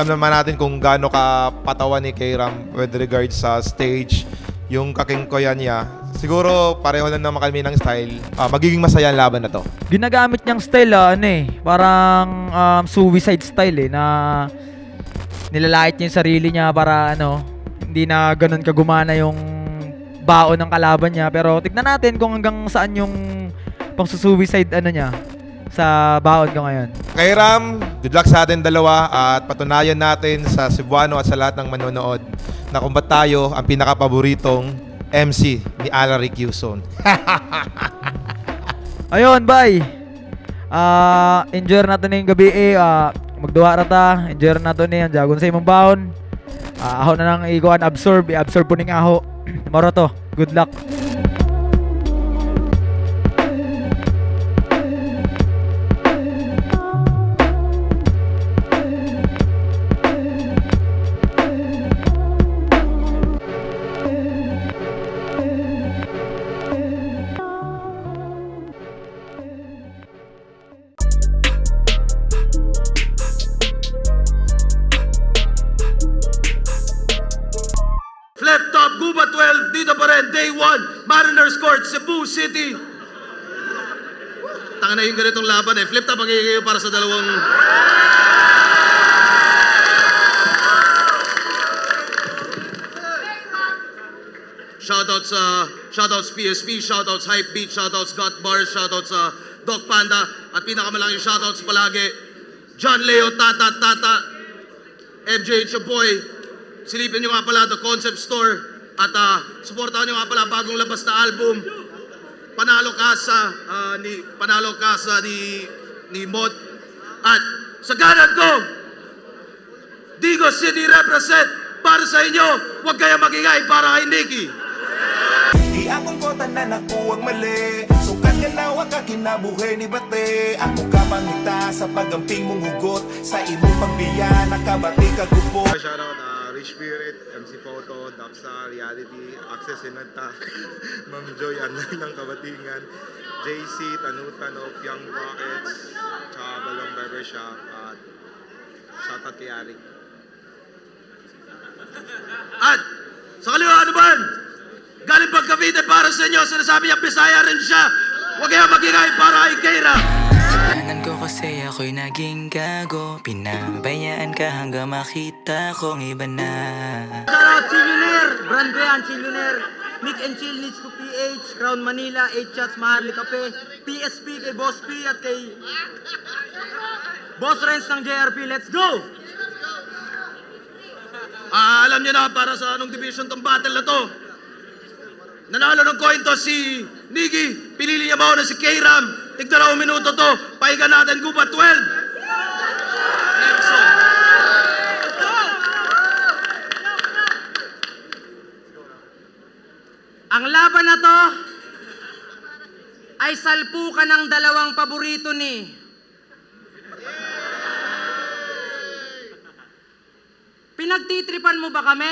alam naman natin kung gaano ka patawan ni Kayram with regards sa stage, yung kakingkoyan niya. Siguro pareho lang naman kami ng style. Magiging masaya ang laban na to. Ginagamit niyang style parang suicide style na nilalait niya yung sarili niya para hindi na ganun kagumana yung baon ng kalaban niya. Pero tignan natin kung hanggang saan yung pang-suicide niya sa baon ko ngayon. Kayram, good luck sa atin dalawa at patunayan natin sa Cebuano at sa lahat ng manonood na kung ba't tayo ang pinakapaboritong MC ni Alaric Yuson. Ayun, bye! Enjoy natin na yung gabi magduwa rata, enjoy natin na yung jagon sa imong baon. Aho na nang i-absorb po ning aho. Maro to, good luck. Flip top, Guba 12, dito pa rin, day 1, Mariners Court, Cebu City. Tanga na yung ganitong laban Flip top, magiging para sa dalawang... Shoutouts PSP, shoutouts Hypebeat, shoutouts Got Bars, shoutouts Doc Panda, at pinakamalaking shoutouts palagi, John Leo, Tata, MJ Chapoy. Silipin nyo nga pala The Concept Store at supportahan nyo nga pala bagong labas na album, Panalo Casa ni Mod. At sa ganan ko, Digo City represent para sa inyo, huwag kaya magingay para kay Nicky. Di akong kota na nakuwag mali, sukat ka na wag ka kinabuhay ni bate. Ako ka pangita sa pagamping mong hugot, sa imong pagbiya nakabati ka gupo. Shoutout Rich Spirit, MC Photo, Daxa, Reality, Access Inanta, Ma'am Joy, ng Kabatingan, JC, Tanutan of Young Rockets, tsaka Balong Barbershop, at shoutout kay Arik. At sa kaliwa naman, galing pag Cavite para sa inyo, sinasabi niya Bisaya rin siya, huwag kaya magingay para kay Keira. Kasalanan ko kasi ako'y naging gago, pinabayaan ka hanggang makita kong iba na. Shoutout Chillionaire, Brand Yan, Chillionaire, Nick and Chill, Needs to PH, Crown Manila, 8 Shots, Maharli Kape, PSP kay Boss P at kay Boss Renz ng JRP. Let's go! Alam niyo na para sa anong division tong battle na to. Nanalo ng coin to si Nicky, pinili niya mauna si Kayram. Tigdalawang minuto to, pahiga natin Guba 12. Nelson. Ang laban na to ay salpukan ng dalawang paborito ni Pinagtitripan mo ba kami?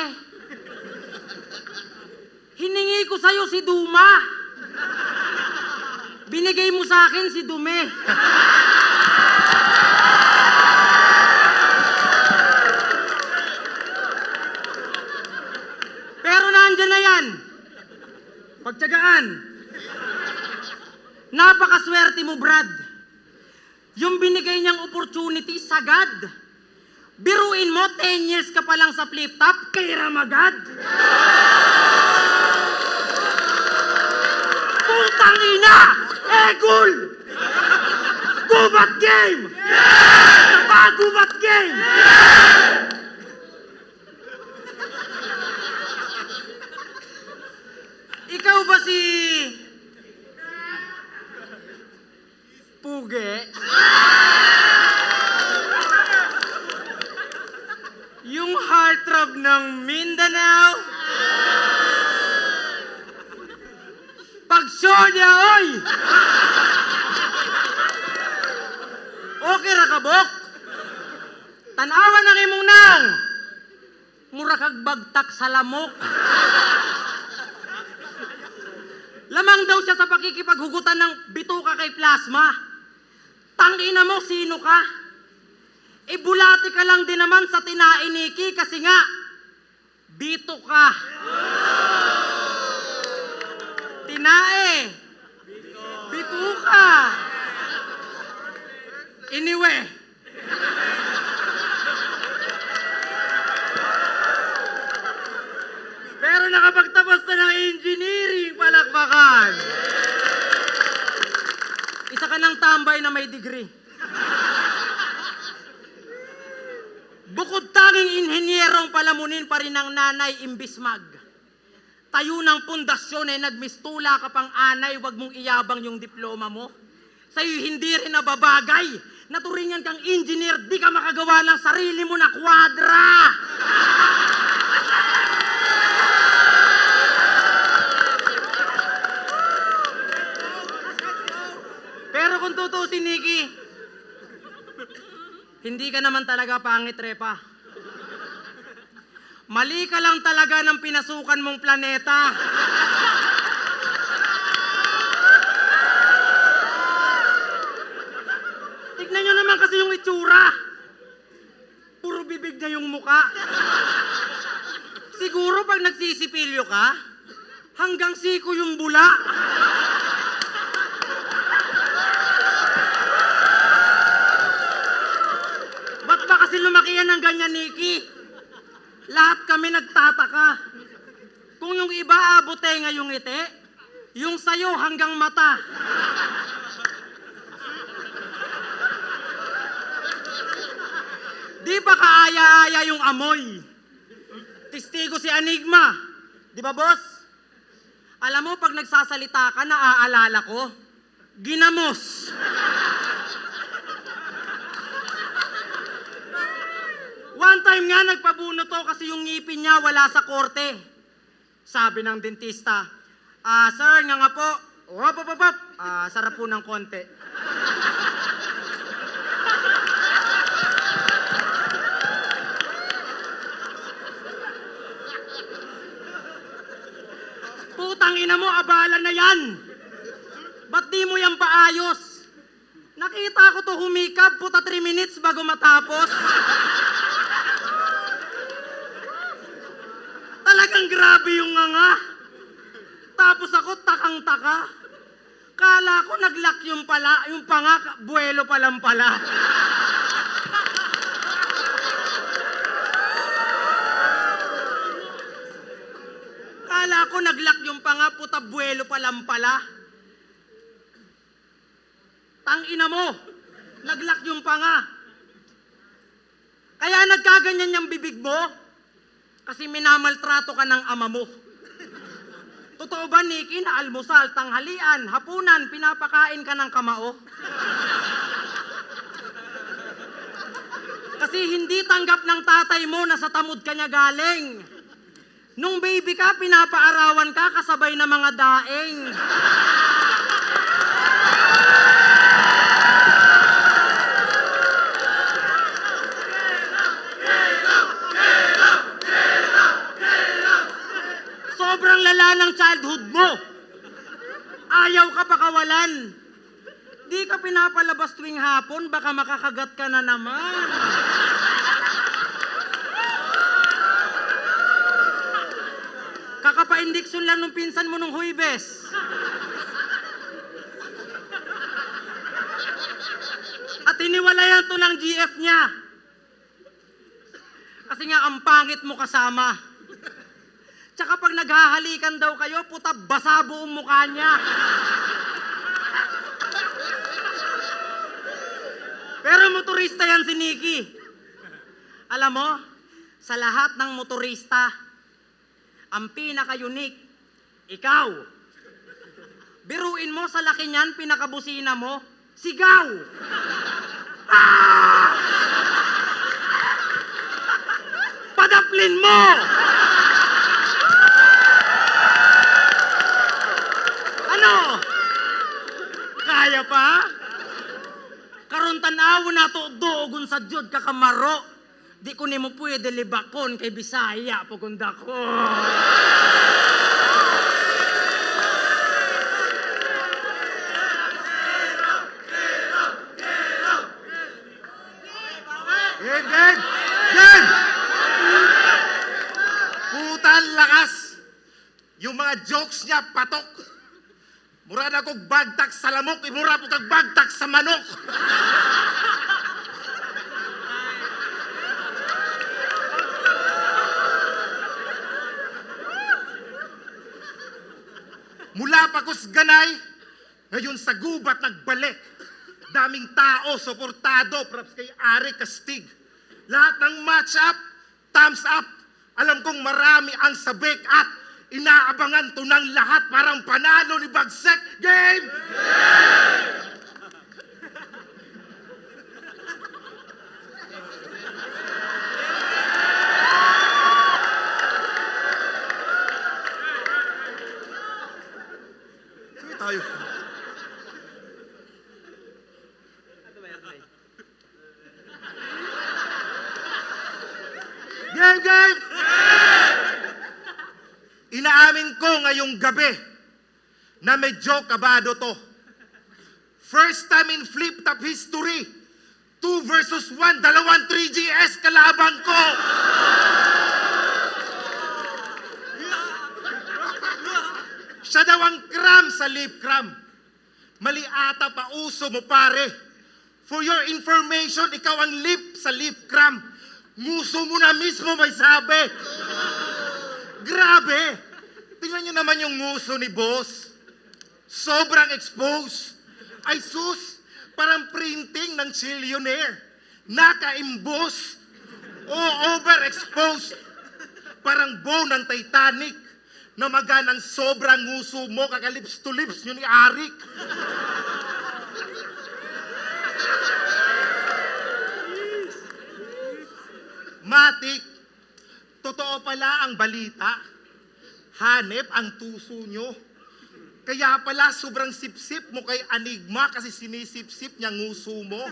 Hiningi ko sa'yo si Duma. Binigay mo sa akin si Dume. Pero nandyan na yan. Pagtyagaan. Napakaswerte mo, Brad. Yung binigay niyang opportunity, sagad. Biruin mo, 10 years ka pa lang sa flip-top, Kayram agad. Putang ina! Egul! Gubat game! Yeah! Gubat game! Yeah! Ikaw ba si... Puge? Yung heartthrob ng Mindanao? Pag-show niya, oy! Okay ra kabok? Tanawan ng imong naong! Mura kag bagtak sa lamok. Lamang daw siya sa pakikipaghugutan ng bituka kay Plasma. Tangina mo, sino ka? Ibulati ka lang din naman sa tinae, Nikki, kasi nga, bito ka. Tinae. Bito ka. Anyway. Pero nakapagtapos na ng engineering, palakpakan. Isa ka ng tambay na may degree. Bukod tanging inhenyerong palamunin pa rin ng nanay imbis tayo ng pundasyon nagmistula ka pang anay, wag mong iyabang yung diploma mo. Sa'yo hindi rin nababagay. Naturingan kang engineer, di ka makagawa ng sarili mo na kwadra. Pero kung tutusin, Nikki, hindi ka naman talaga pangit, Repa. Mali ka lang talaga ng pinasukan mong planeta. Tignan nyo naman kasi yung itsura. Puro bibig na yung muka. Siguro pag nagsisipilyo ka, hanggang siko yung bula. Ba't ba kasi lumaki yan ng ganyan, Nikki? Lahat kami nagtataka. Kung yung iba abote nga yung ngiti, yung sayo hanggang mata. Di ba kaaya-aya yung amoy? Testigo si Enigma. Di ba, boss? Alam mo, pag nagsasalita ka, naaalala ko, ginamos. One time nga, nagpabuno to kasi yung ngipin niya wala sa korte. Sabi ng dentista, sir, nga po, hop, sarap po ng konti. Putang ina mo, abala na yan. Ba't di mo yan paayos? Nakita ko to humikab, puta 3 minutes bago matapos. Talagang grabe yung nganga. Tapos ako takang-taka. Kala ko nag-lock yung panga, buwelo pa lang pala. Kala ko nag-lock yung panga, puta buwelo pa lang pala. Tangina mo, nag-lock yung panga. Kaya nagkaganyan yung bibig mo. Kasi minamaltrato ka ng ama mo. Totoo ba, Nikki, na almusal, tanghalian, hapunan, pinapakain ka ng kamao? Kasi hindi tanggap ng tatay mo na sa tamod ka niya galing. Nung baby ka, pinapaarawan ka kasabay ng mga daing. Sobrang lala ng childhood mo. Ayaw ka pakawalan. Di ka pinapalabas tuwing hapon, baka makakagat ka na naman. Kakapa-indiksyon lang nung pinsan mo nung Huwebes. At hiniwalayan to ng GF niya. Kasi nga ang pangit mo kasama. Tsaka pag naghahalikan daw kayo, puta, basa buong mukha niya. Pero motorista yan si Nikki. Alam mo, sa lahat ng motorista, ang pinaka-unique, ikaw. Biruin mo sa laki niyan, pinakabusina mo, sigaw! Ah! Padaplin mo! Ano? Kaya pa? Karon tanaw na to dogon sa jud kakamaro. Di ko nimo pwede libakon kay Bisaya pugunda ko. lakas. Yung mga jokes niya, patok. Mura na kong bagtak sa lamok, imura po kag bagtak sa manok. Mula pa ko sa ganay, ngayon sa gubat nagbalik. Daming tao, suportado, perhaps kay Ari Castig. Lahat ng match up, thumbs up. Alam kong marami ang sabik at inaabangan to ng lahat parang panalo ni Bagsek. Game! Sige tayo. Game! Inaamin ko ngayong gabi na medyo kabado to. First time in flip-top history, 2 versus 1, dalawang 3GS kalaban ko. Siya daw ang cram sa lip cram. Mali ata pa uso mo pare. For your information, ikaw ang lip sa lip cram. Nguso mo na mismo may sabi. Grabe! Tingnan nyo naman yung nguso ni boss. Sobrang exposed. Ay sus, parang printing ng Chillionaire. Naka-emboss. O overexposed. Parang bow ng Titanic. Na maganang sobrang nguso mo, kakalips to lips nyo ni Arik. Matik, totoo pala ang balita. Hanep ang tuso nyo. Kaya pala sobrang sip-sip mo kay Anigma kasi sinisip-sip niya nguso mo.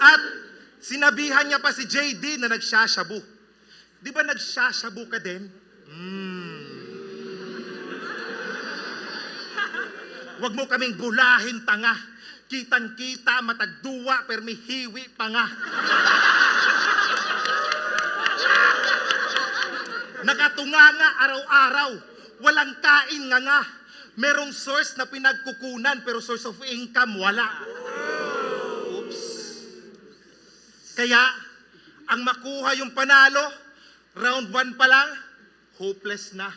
At sinabihan niya pa si JD na nagsashabu. Di ba nagsashabu ka din? Huwag mo kaming bulahin, tanga. Kitang-kita, matagduwa, permihiwi pa nga. Nakatunga nga araw-araw. Walang kain nga. Merong source na pinagkukunan pero source of income wala. Oops. Kaya, ang makuha yung panalo, round 1 pa lang, hopeless na.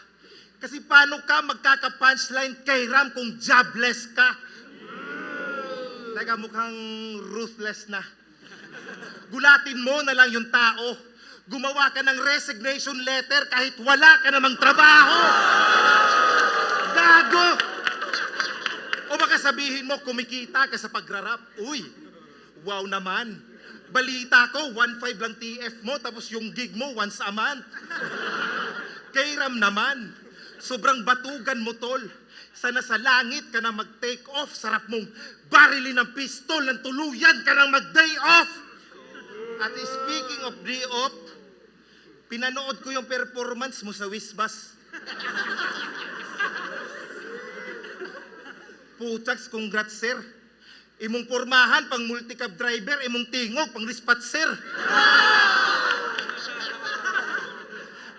Kasi paano ka magkaka-punchline kay Ram kung jobless ka? Teka, mukhang ruthless na. Gulatin mo na lang yung tao. Gumawa ka ng resignation letter kahit wala ka namang trabaho. Gago! O baka sabihin mo, kumikita ka sa pagrarap. Uy, wow naman. Balita ko, 1.5 lang TF mo, tapos yung gig mo, once a month. Kay Ram naman, sobrang batugan mo, tol. Sana sa langit ka na mag-take off. Sarap mong barilin ng pistol ng tuluyan ka nang mag-day off. At speaking of day off, pinanood ko yung performance mo sa Wisbas. Putaks, congrats, sir. Imong pormahan pang multi-cab driver, imong tingog pang dispatcher.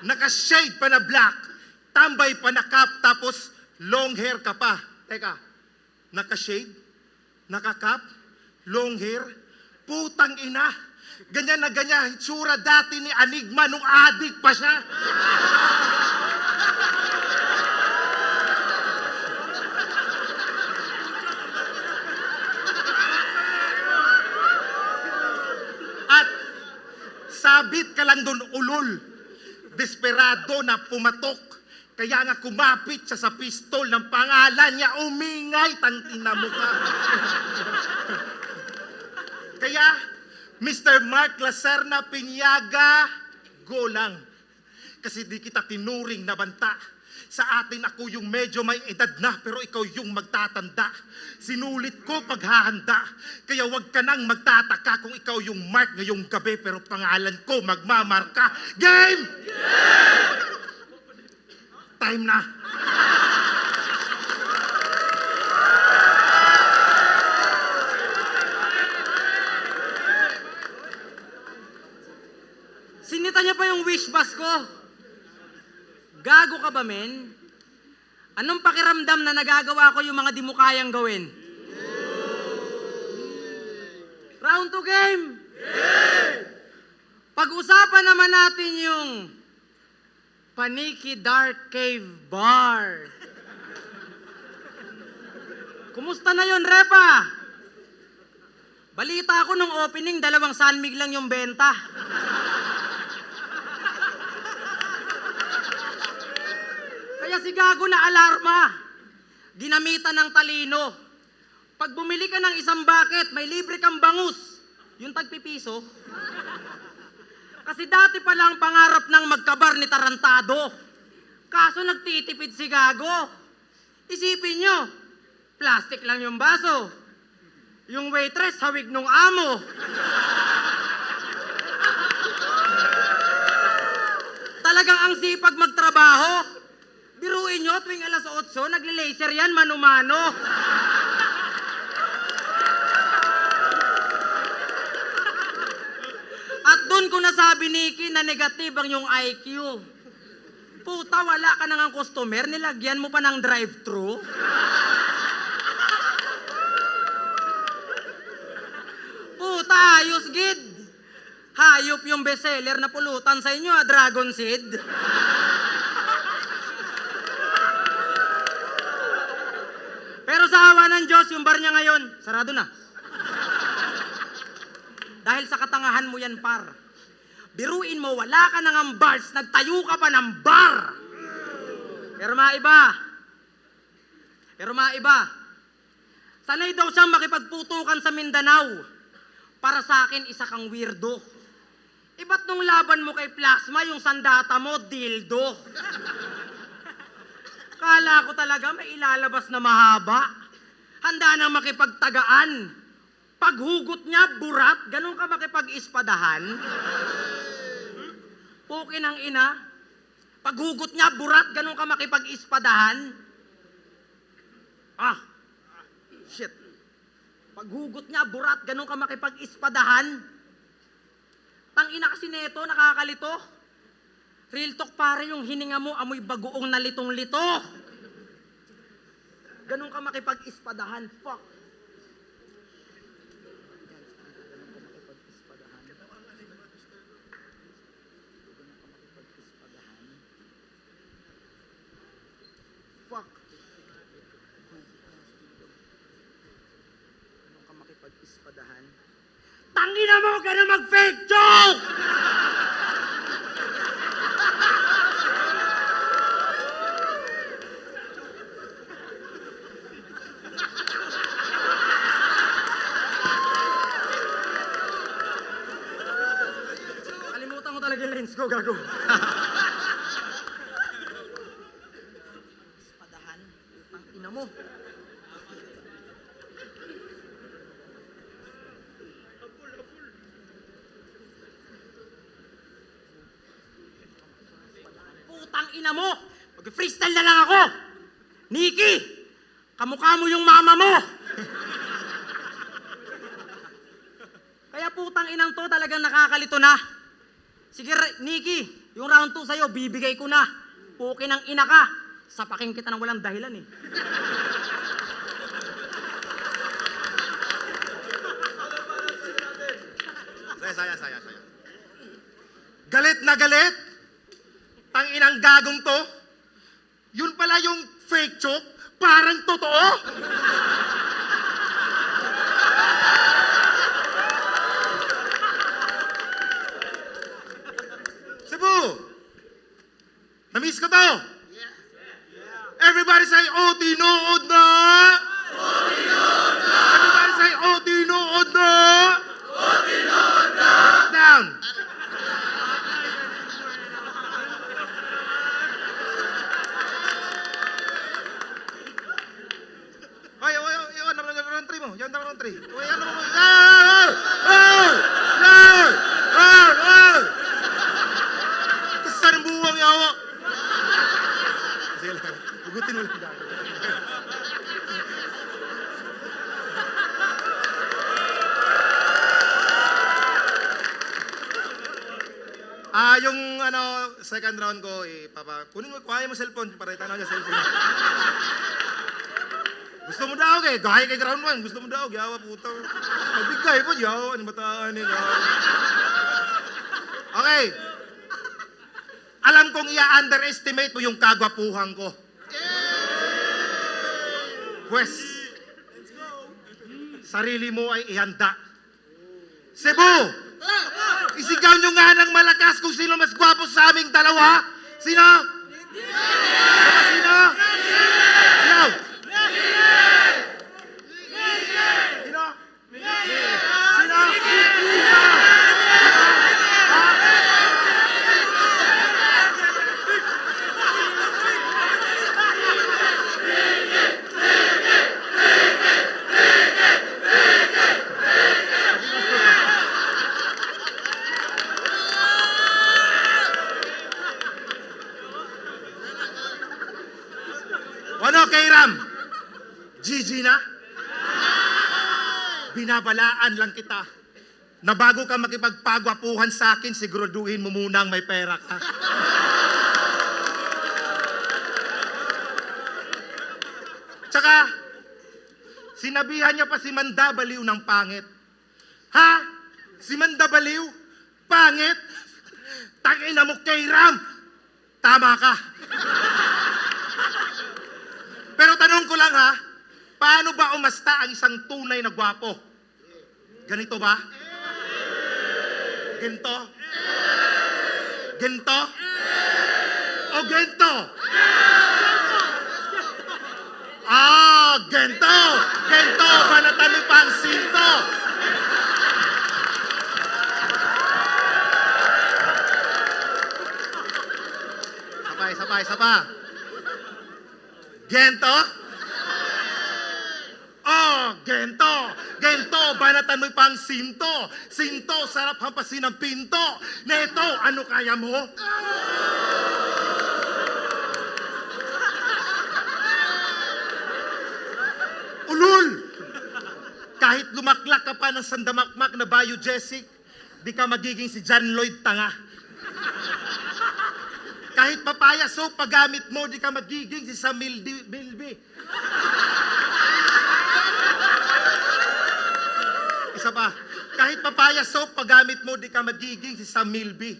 Naka-shade pa na black, tambay pa na cap, tapos long hair ka pa. Teka, naka-shade, naka-cap, long hair, putang ina. Ganyan na ganyan, hitsura dati ni Anigma nung adik pa siya. At sabit ka lang doon ulol. Desperado na pumatok. Kaya nga kumapit siya sa pistol ng pangalan niya. Umingay, tangina mo ka. Kaya, Mr. Mark Lacerna Pinyaga, go lang. Kasi di kita tinuring na banta. Sa atin ako yung medyo may edad na, pero ikaw yung magtatanda. Sinulit ko paghahanda. Kaya wag ka nang magtataka kung ikaw yung Mark ngayong gabi, pero pangalan ko magmamarka. Game! Time na. niyo pa yung wish bus ko. Gago ka ba, men? Anong pakiramdam na nagagawa ko yung mga di mo kayang gawin? Round 2 game! Pag-usapan naman natin yung Paniki Dark Cave Bar. Kumusta na yon, Repa? Balita ko nung opening, 2 sanmig lang yung benta. Kaya si Gago na alarma. Ginamitan ng talino. Pag bumili ka ng 1 bucket, may libre kang bangus. Yung tagpipiso. Kasi dati pa lang pangarap ng magkabar ni Tarantado. Kaso nagtitipid si Gago. Isipin nyo, plastic lang yung baso. Yung waitress, hawig nung amo. Talagang ang sipag magtrabaho. Biruin nyo, tuwing alas 8, nagle-laser yan, mano-mano. At doon ko nasabi, Nikki, na negative ang yung IQ. Puta, wala ka nang customer, nilagyan mo pa ng drive-thru. Puta, ayos gid. Hayop yung bestseller na pulutan sa inyo, Dragon Seed. Pero sa awa ng Diyos, yung bar niya ngayon, sarado na. Dahil sa katangahan mo yan, par. Biruin mo, wala ka nang bars, nagtayo ka pa ng bar. Pero maiba. Sanay daw siyang makipagputukan sa Mindanao. Para sa akin, isa kang weirdo. Iba't nung laban mo kay Plasma, yung sandata mo, dildo. Kala ko talaga may ilalabas na mahaba. Handa nang makipagtagaan. Paghugot niya, burat, ganun ka makipag-ispadahan. Pukin ang ina. Paghugot niya, burat, ganun ka makipag-ispadahan. Shit. Paghugot niya, burat, ganun ka makipag-ispadahan. Tangina kasi neto, nakakalito. Real talk pare, yung hininga mo, amoy bagoong na litong-lito. Ganun ka makipag-ispadahan. Fuck. Fuck. Ganun ka makipag-ispadahan. Tangina mo, ganun mag-fake joke! Kalimutan ko talaga yung lens ko, Gago. Ispadahan, tangina mo. Putang ina mo! Mag-freestyle na lang ako! Nikki! Kamukha mo yung mama mo! Kaya putang inang to talagang nakakalito na. Sige, Nikki, yung round 2 sa'yo, bibigay ko na. Pukin ang ina ka. Sapakin kita ng walang dahilan eh. Saya. Galit na galit? Tanginang gagong to? Yun pala yung fake joke? Parang totoo? Cebu! Na-miss ko to! Everybody say, oh, tinood na! Oh, tinood na! Everybody say, oh, tinood na! Oh, tinood na! Down! Round 3 mo. Yan na round 3. Yan na mo. Kasar ang buwang yawa. Sige lang. Hugutin mo lang dahil. Yung second round ko, kunin mo, kuhain mo cellphone, para tanaw niya cellphone. Gusto mo daw gaya kay round 1, gusto mo daw, yawa puto. Magbigay po, yawa, ano bataan yawa. Okay. Alam kong i-underestimate mo yung kagwapuhan ko. Pues, sarili mo ay ihanda. Cebu! Isigaw nyo nga ng malakas kung sino mas gwapo sa aming dalawa. Sino? Sino? Sino? Sino? Sino? Ano, Kairam? GG na? Binabalaan lang kita na bago ka makipagpagwapuhan sa akin, siguraduhin mo munang may pera ka. Tsaka, sinabihan niya pa si Manda Baliw ng pangit. Ha? Si Manda Baliw? Pangit? Tangina mo, Kairam! Tama ka. Pero tanong ko lang ha, paano ba umasta ang isang tunay na gwapo? Ganito ba? Ganito? Ganito? O ganito? Ganito! Ganito! Banatan mo pa ang sinto! Sabay. Gento? Gento! Gento! Banatan mo pang sinto! Sinto! Sarap hampasin ng pinto! Neto! Ano kaya mo? Ulul! Kahit lumaklak ka pa ng sandamakmak na biogesic, di ka magiging si John Lloyd Tanga. Kahit papaya soap paggamit mo, di ka magiging si Samil Bilby. Isa pa, kahit papaya soap paggamit mo, di ka magiging si Samil B.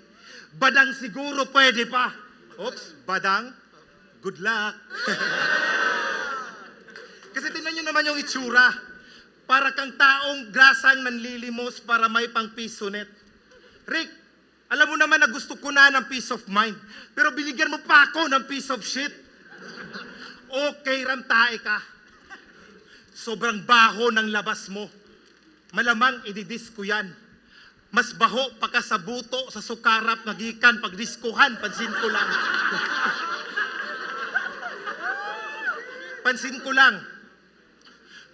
Badang siguro pwede pa. Oops, badang. Good luck. Kasi tingnan nyo naman yung itsura. Para kang taong grasang nanlilimos para may pang pisonet. Rick, alam mo naman na gusto ko na ng peace of mind. Pero binigyan mo pa ako ng piece of shit. Okay, ramtae ka. Sobrang baho ng labas mo. Malamang ididis ko yan. Mas baho pa ka sa buto, sa sukarap, nagikan, pagdiskuhan, pansin ko lang. Pansin ko lang.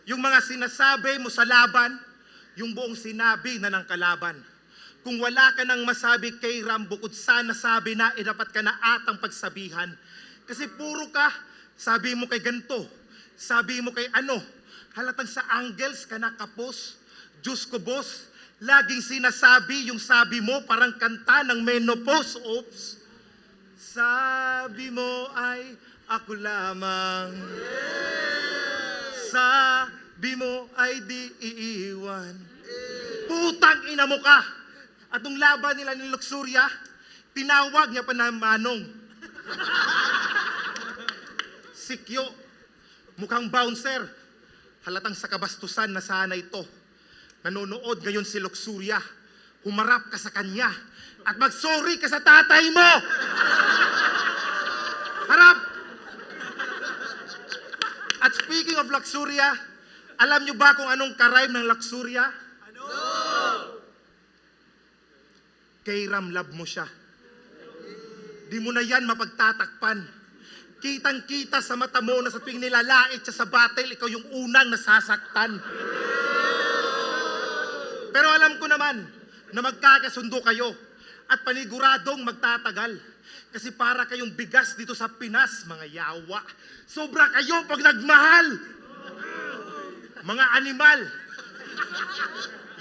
Yung mga sinasabi mo sa laban, yung buong sinabi na ng kalaban. Kung wala ka nang masabi kay Ram, bukod sa nasabi na, dapat ka na atang pagsabihan. Kasi puro ka, sabi mo kay ganto, sabi mo kay ano, halatang sa angles ka na kapos. Diyos ko boss, laging sinasabi yung sabi mo, parang kanta ng menopause. Oops. Sabi mo ay ako lamang. Sabi mo ay di iiwan. Putang ina mo ka! At nung laban nila ni Luxuria, tinawag niya pa na Manong. Sikyo, mukhang bouncer. Halatang sa kabastusan na sana ito. Nanonood ngayon si Luxuria. Humarap ka sa kanya at mag-sorry ka sa tatay mo! Harap! At speaking of Luxuria, alam niyo ba kung anong karime ng Luxuria? Kairam love mo siya. Di mo na yan mapagtatakpan. Kitang-kita sa mata mo na sa tuwing nilalait siya sa battle, ikaw yung unang nasasaktan. Pero alam ko naman na magkakasundo kayo at paniguradong magtatagal. Kasi para kayong bigas dito sa Pinas, mga yawa. Sobra kayo pag nagmahal. Mga animal.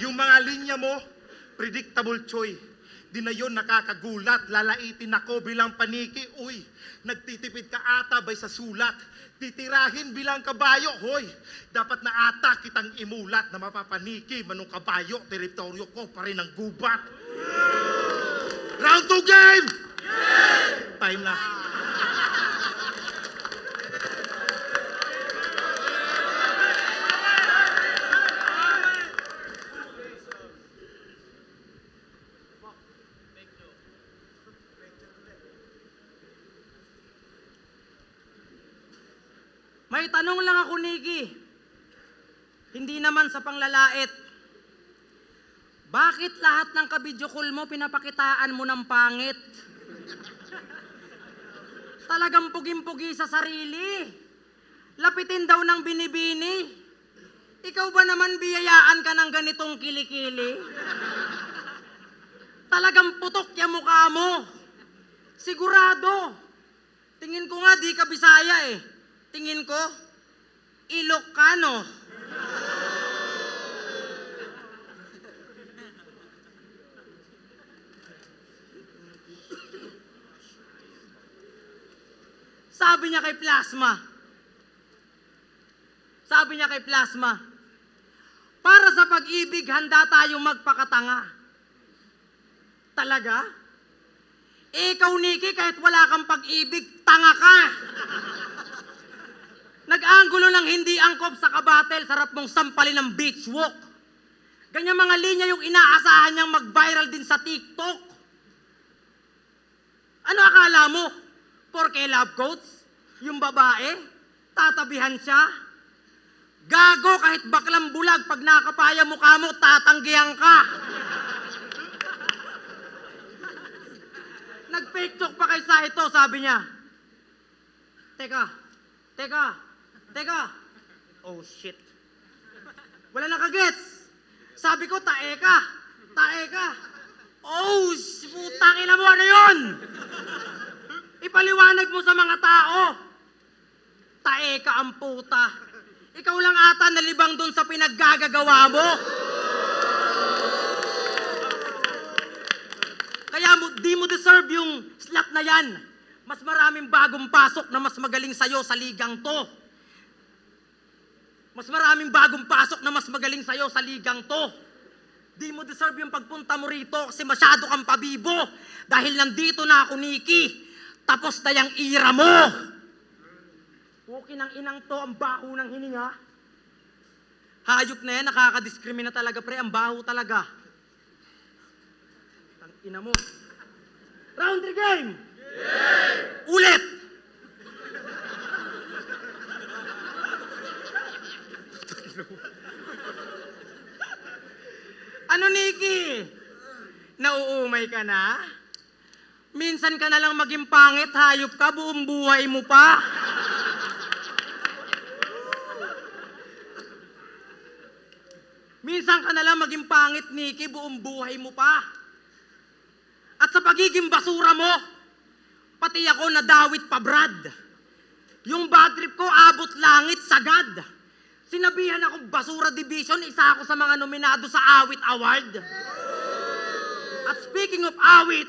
Yung mga linya mo, predictable choy. Di na yun nakakagulat, lalaitin ako bilang paniki. Uy, nagtitipid ka ata bay sa sulat. Titirahin bilang kabayo, hoy. Dapat na ata kitang imulat na mapapaniki manong kabayo, teritoryo ko pa rin ang gubat. Round 2 game! Time na. May tanong lang ako, Nikki. Hindi naman sa panglalait. Bakit lahat ng kabidyo call mo pinapakitaan mo ng pangit? Talagang puging-pugi sa sarili. Lapitin daw ng binibini. Ikaw ba naman biyayaan ka ng ganitong kilikili? Talagang putok yung mukha mo. Sigurado. Tingin ko nga di ka Bisaya eh. Tingin ko, Ilocano. Sabi niya kay Plasma, para sa pag-ibig, handa tayong magpakatanga. Talaga? Ikaw, Nikki, kahit wala kang pag-ibig, tanga ka. Nag-anggulo ng hindi angkop sa kabatel, sarap mong sampalin ng beach walk. Ganyan mga linya yung inaasahan niyang mag-viral din sa TikTok. Ano akala mo? Porke love quotes? Yung babae? Tatabihan siya? Gago, kahit baklang bulag, pag nakapaya mukha mo, tatanggihan ka. Nag-fake talk pa kay Saito, sabi niya. Teka. Oh shit. Wala nakagets. Sabi ko, tae ka. Oh, putangin na mo, ano yun? Ipaliwanag mo sa mga tao. Tae ka ang puta. Ikaw lang ata nalibang dun sa pinaggagawa mo. Kaya di mo deserve yung slot na yan. Mas maraming bagong pasok na mas magaling sa'yo sa ligang to. Di mo deserve yung pagpunta mo rito kasi masyado kang pabibo. Dahil nandito na ako, Nikki. Tapos na yung ira mo. Pukin ang inang to, ang baho ng hininga. Hayop na yan, nakakadiskrimina talaga, pre. Ang baho talaga. Ang ina mo. Round 3 game! Ulit! Ano, Nikki? Nauumay ka na? Minsan ka na lang maging pangit, hayop ka, buong buhay mo pa. Minsan ka na lang maging pangit, Nikki, buong buhay mo pa. At sa pagiging basura mo, pati ako nadawit pa, Brad. Yung bad trip ko, abot langit, sagad. Sinabihan ako Basura Division, isa ako sa mga nominado sa Awit Award. At speaking of awit,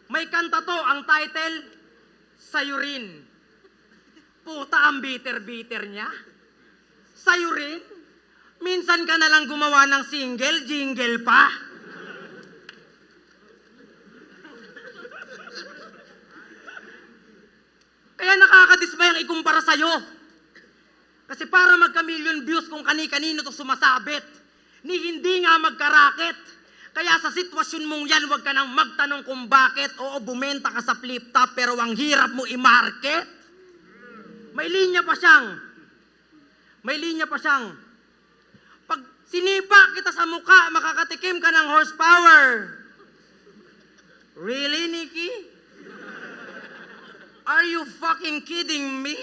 may kanta to, ang title, Sa'yo Rin. Puta, ang bitter-bitter niya. Sa'yo rin? Minsan ka na lang gumawa ng single, jingle pa. Kaya nakakadismay ang ikumpara sa'yo. Kasi para magka-million views kung kani-kanino to sumasabit, ni hindi nga magkaraket. Kaya sa sitwasyon mong yan, huwag ka nang magtanong kung bakit. Oo, bumenta ka sa flip top, pero ang hirap mo i-market. May linya pa siyang. Pag sinipa kita sa mukha, makakatikim ka ng horsepower. Really, Nikki? Are you fucking kidding me?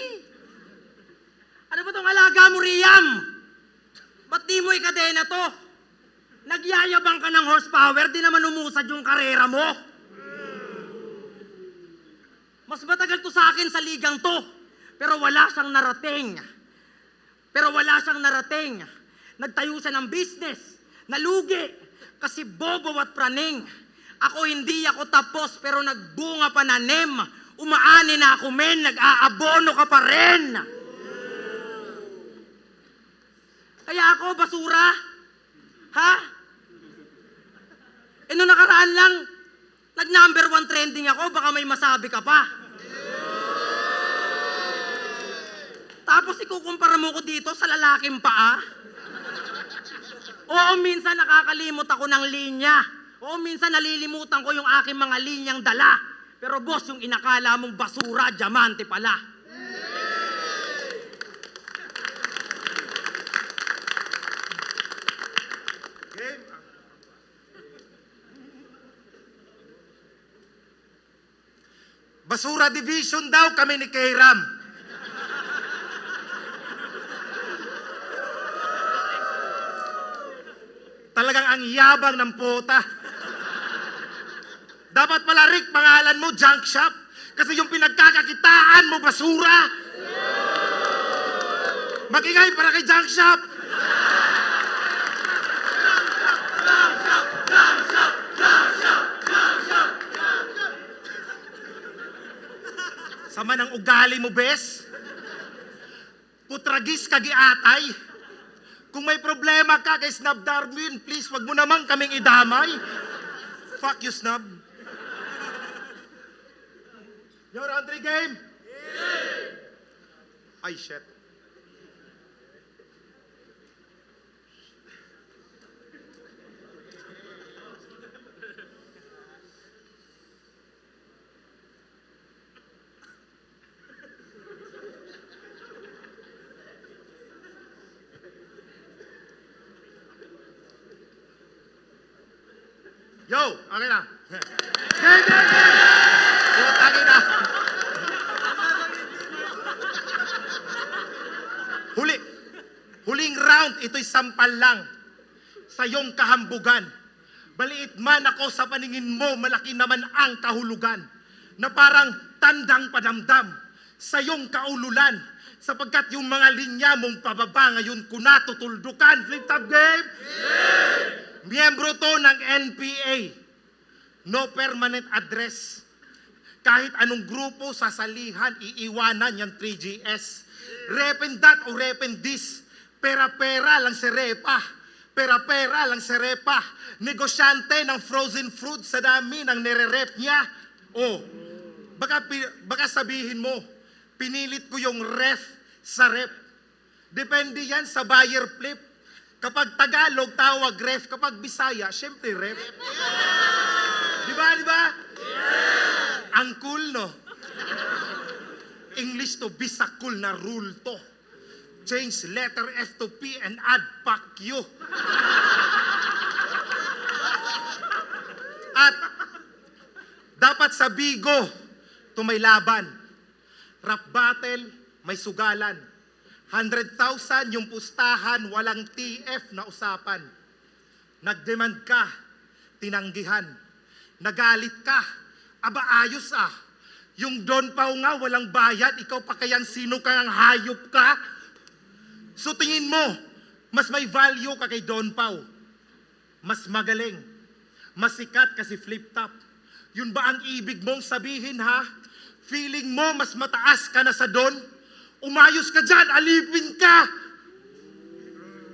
Ano ba itong alaga mo, Riam? Ba't di mo ikadena to? Nagyayabang ka ng horsepower, di naman umusad yung karera mo. Mas matagal to sa akin sa ligang to, pero wala siyang narating. Nagtayo siya ng business, nalugi, kasi bobo at praning. Ako hindi ako tapos pero nagbunga pa na nem. Umaani na ako men, nag-aabono ka pa rin. Kaya ako basura? Ha? Nung nakaraan lang, nag-number 1 trending ako, baka may masabi ka pa. Tapos ikukumpara mo ko dito sa lalaking paa. Oo, minsan nakakalimot ako ng linya. Oo, minsan nalilimutan ko yung aking mga linyang dala. Pero boss, yung inakala mong basura, diamante pala. Game. Basura division daw kami ni Kairam. Talagang ang yabang ng pota. Dapat pala, Rick, pangalan mo junk shop. Kasi yung pinagkakakitaan mo, basura. Magingay para kay junk shop. Sama ng ugali mo, bes. Putragis kagiatay. Kung may problema ka kay Snub Darwin, please, wag mo naman kaming idamay. Fuck you, Snub. Your Andre game? Ay, shit. Yo, okay na. Game! Putangin na. Huling round, ito'y sampal lang sa iyong kahambugan. Baliit man ako sa paningin mo, malaki naman ang kahulugan na parang tandang padamdam sa iyong kaululan sapagkat yung mga linya mong pababa ngayon ko natutuldukan. Flip top game! Miyembro to ng NPA. No permanent address. Kahit anong grupo sasalihan, iiwanan yung 3GS. Rependat o rependis. Pera-pera lang si Repa. Pera-pera lang si Repa. Negosyante ng frozen fruit sa dami ng nire-rep niya. O, baka sabihin mo, pinilit ko yung ref sa rep. Depende yan sa buyer flip. Kapag Tagalog, tawag ref. Kapag Bisaya, syempre ref. Diba? Ang cool, no? English to bisakul na rule to. Change letter F to P and add fuck you. At dapat sa Bigo, may laban. Rap battle, may sugalan. 100,000 yung pustahan, walang TF na usapan. Nagdemand ka, tinanggihan. Nagalit ka, aba ayos ah. Yung Don Pao nga walang bayad, ikaw pa kayang sino kang hayop ka? So tingin mo, mas may value ka kay Don Pao. Mas magaling, mas sikat kasi flip top. Yun ba ang ibig mong sabihin ha? Feeling mo mas mataas ka na sa Don? Umayos ka dyan, alipin ka!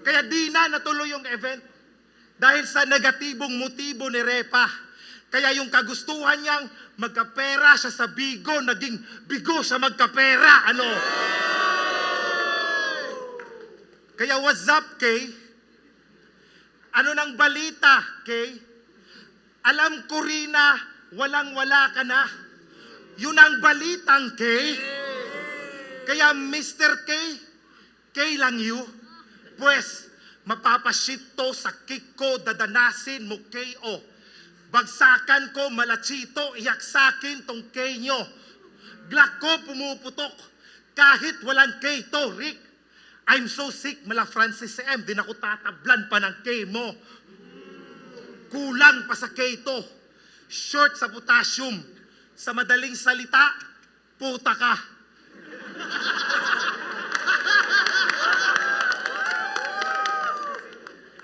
Kaya di na natuloy yung event dahil sa negatibong motibo ni Repa. Kaya yung kagustuhan niyang magkapera siya sa Bigo, naging bigo siya magkapera. Ano? Kaya what's up, Kay? Ano nang balita, Kay? Alam ko rin na walang-wala ka na. Yun ang balitang, Kay. Kaya Mr. K, K lang you. Pues, mapapashit to sa kick ko, dadanasin mo KO. Bagsakan ko, malachito, iyak sakin tong K nyo. Black ko pumuputok, kahit walang K to, Rick. I'm so sick, mala Francis M, di na ko tatablan pa ng K mo. Kulang pa sa K to. Short sa potassium. Sa madaling salita, puta ka.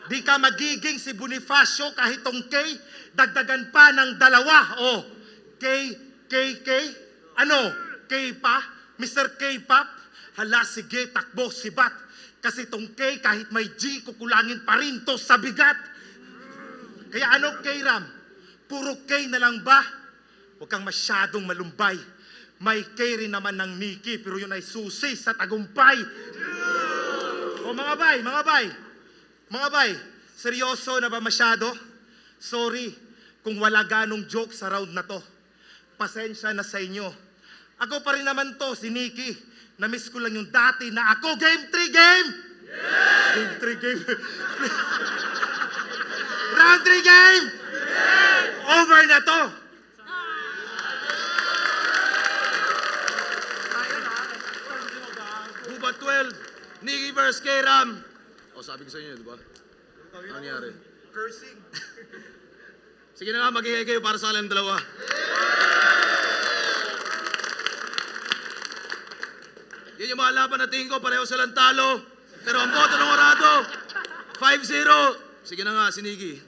Di ka magiging si Bonifacio kahit tong K, dagdagan pa ng 2. Oh, K, ano? K pa? Mr. K-pop? Hala, sige, takbo, sibat. Kasi tong K, kahit may G, kukulangin pa rin to sa bigat. Kaya ano, K-Ram? Puro K na lang ba? Huwag kang masyadong malumbay. May K rin naman ng Nikki, pero yun ay susi sa tagumpay. O mga bay, seryoso na ba masyado? Sorry kung wala ganong joke sa round na to. Pasensya na sa inyo. Ako pa rin naman to, si Nikki. Na-miss ko lang yung dati na ako. Game 3, game! Yeah! Game 3, game. Round 3, game! Yeah! Over na to. Gubat 12, Nikki vs. K-Ram. O, sabi ko sa inyo, di ba? Ano nangyari? Cursing. Sige na nga, magigay kayo para sa kanilang dalawa. Yun yung mga laban na tingin ko, pareho silang talo. Pero ang boto ng orado, 5-0. Sige na nga, si Nikki.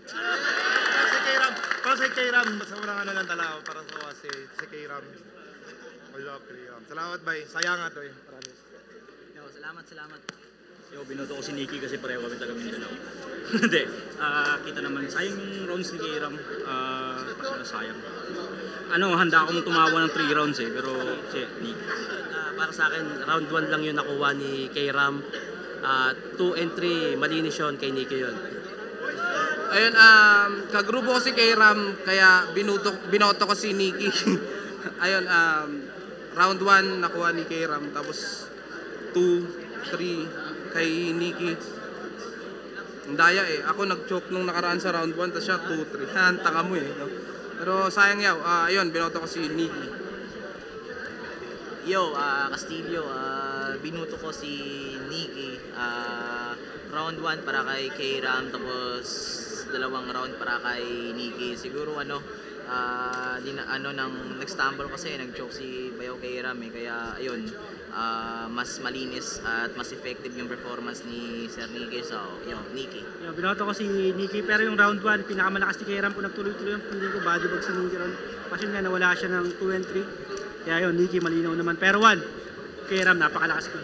Para si K-Ram, basta walang ano lang talaga. Para sa si K-Ram. I love K-Ram. Salamat, bay. Sayang nga to eh. Salamat. Yo, binoto ko si Nikki kasi pareho kami taga Mindanao. Hindi, kita naman, sayang yung rounds ni K-Ram. Sayang. Handa akong tumawa ng 3 rounds eh, pero si Nikki. Para sa akin, round 1 lang yun nakuha ni K-Ram. 2 and 3, malinis yun kay Nikki yun. Ayun, kagrupo ko si K-Ram, kaya binoto ko si Nikki. Ayun, round 1 nakuha ni K-Ram, tapos 2, 3 kay Nikki. Ang daya eh. Ako nag-choke nung nakaraan sa round 1, tapos siya 2, 3. Tanga mo eh. No? Pero sayang yaw, ayun, binoto ko si Nikki. Yo, Castillo, binuto ko si Nikki. Round 1 para kay K-Ram, tapos 2 round para kay Nikki. Siguro nag-stumble kasi, nag-choke si Bayaw K-Ram eh. Kaya ayun, mas malinis at mas effective yung performance ni Sir Nikki. So, yun, Nikki. Yo, binoto ko si Nikki, pero yung round 1, pinakamalakas ni K-Ram kung nagtuloy-tuloy yung feeling ko, body bag si Nikki ron. Kasi nga nawala siya ng 2 and 3. Kaya yun, Nikki malinaw naman. Pero 1, K-Ram napakalakas ko.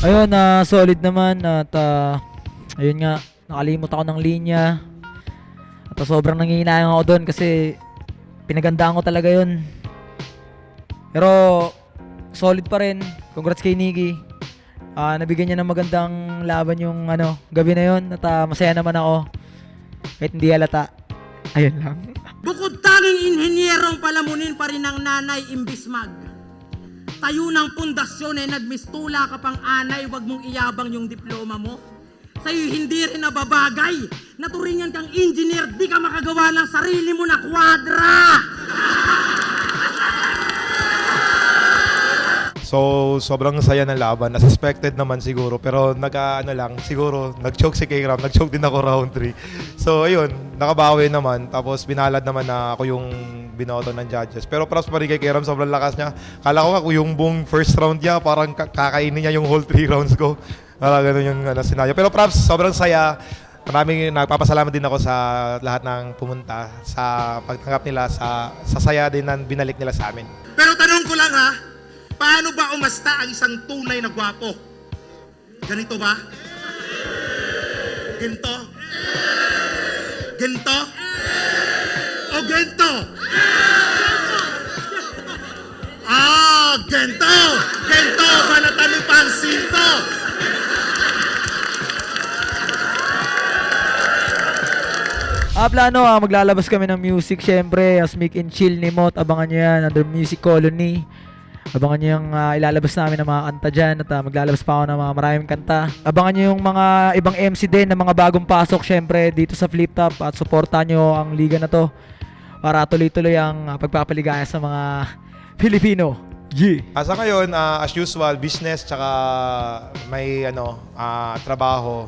Ayun, solid naman at ayun nga, nakalimot ako ng linya. At sobrang nangihinayang ako doon kasi pinagandaan ko talaga yun. Pero solid pa rin. Congrats kay Nikki. Nabigyan niya ng magandang laban yung gabi na yun at masaya naman ako. Kahit hindi halata. Ayun lang. Bukod tanging inhenyerong palamunin pa rin ng nanay imbis tayo ng pundasyon nagmistula ka pang anay, wag mong iyabang yung diploma mo. Sa'yo hindi rin nababagay. Naturingan kang engineer, di ka makagawa ng sarili mo na kwadra. So, sobrang saya ng laban. As-expected naman siguro. Pero siguro, nag-choke si K-Ram. Nag-choke din ako round 3. So, ayun, nakabawi naman. Tapos, binalad naman na ako yung binoto ng judges. Pero props pa rin kay K-Ram, sobrang lakas niya. Kala ko nga, yung buong first round niya, parang kakainin niya yung whole 3 rounds ko. Parang ganun yung senaryo. Pero props, sobrang saya. Nagpapasalamat din ako sa lahat ng pumunta sa pagtanggap nila, sa saya din na binalik nila sa amin. Pero tanong ko lang ha, paano ba umasta ang isang tunay na gwapo? Ganito ba? Ganito? Ganito? O ganito? Ganito! Ganito! Banatan pa ang sinto! Plano, maglalabas kami ng music syempre. Mick and Chill ni Mot, abangan nyo yan under Music Colony. Abangan nyo yung ilalabas namin ng mga kanta dyan at maglalabas pa ako ng mga maraming kanta. Abangan nyo yung mga ibang MC din na mga bagong pasok syempre dito sa Flip Top at suportahan nyo ang liga na to para tuloy-tuloy ang pagpapaligaya sa mga Pilipino. Yeah. Sa ngayon, as usual, business tsaka may trabaho.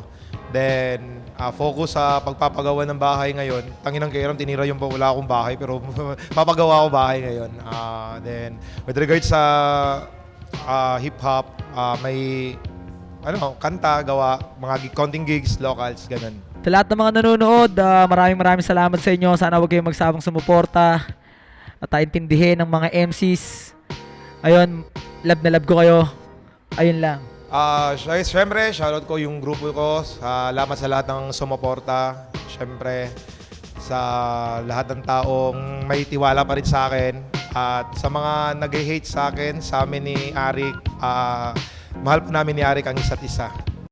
Then, focus sa pagpapagawa ng bahay ngayon. Tangin ng K-Ram, tinira yung wala akong bahay pero papagawa ko bahay ngayon. Then, with regards sa hip-hop, may kanta, gawa, mga konting gigs, locals, ganun. Sa lahat ng mga nanonood, maraming salamat sa inyo. Sana huwag kayong magsabang sumuporta at intindihin ng mga MCs. Ayun, love na love ko kayo. Ayun lang. Siyempre, shoutout ko yung grupo ko. Salamat sa lahat ng sumuporta. Siyempre, sa lahat ng taong may tiwala pa rin sa akin. At sa mga nag-hate sa akin, sa amin ni Arik, mahal po namin ni Arik ang isa't isa.